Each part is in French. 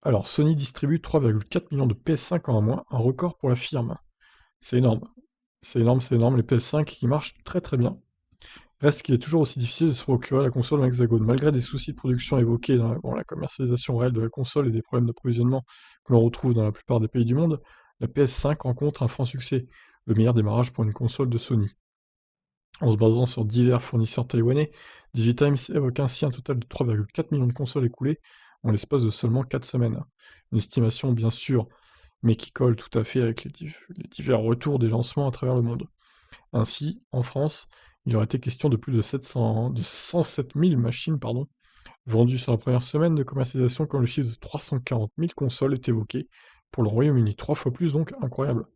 Alors, Sony distribue 3,4 millions de PS5 en un mois, un record pour la firme. C'est énorme. C'est énorme, les PS5 qui marchent très très bien. Reste qu'il est toujours aussi difficile de se procurer la console en hexagone. Malgré des soucis de production évoqués dans la commercialisation réelle de la console et des problèmes d'approvisionnement que l'on retrouve dans la plupart des pays du monde, la PS5 rencontre un franc succès, le meilleur démarrage pour une console de Sony. En se basant sur divers fournisseurs taïwanais, DigiTimes évoque ainsi un total de 3,4 millions de consoles écoulées en l'espace de seulement 4 semaines. Une estimation bien sûr, mais qui colle tout à fait avec les divers retours des lancements à travers le monde. Ainsi, en France, il aurait été question de plus de 107 000 machines vendues sur la première semaine de commercialisation quand le chiffre de 340 000 consoles est évoqué. Pour le Royaume-Uni, 3 fois plus donc, incroyable.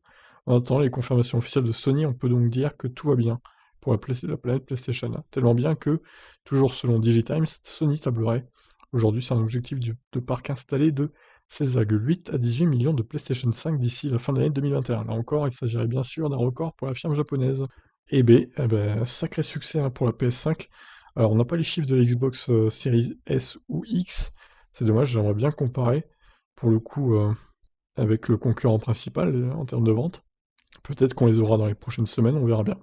En attendant les confirmations officielles de Sony, on peut donc dire que tout va bien pour la planète PlayStation. Tellement bien que, toujours selon DigiTimes, Sony tablerait aujourd'hui sur un objectif de parc installé de 16,8 à 18 millions de PlayStation 5 d'ici la fin de l'année 2021. Là encore, il s'agirait bien sûr d'un record pour la firme japonaise. Et B, eh ben, sacré succès pour la PS5. Alors, on n'a pas les chiffres de la Xbox Series S ou X. C'est dommage, j'aimerais bien comparer, pour le coup, avec le concurrent principal en termes de vente. Peut-être qu'on les aura dans les prochaines semaines, on verra bien.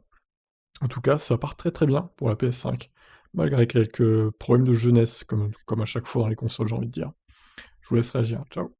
En tout cas, ça part très très bien pour la PS5, malgré quelques problèmes de jeunesse, comme à chaque fois dans les consoles, j'ai envie de dire. Je vous laisse réagir. Ciao.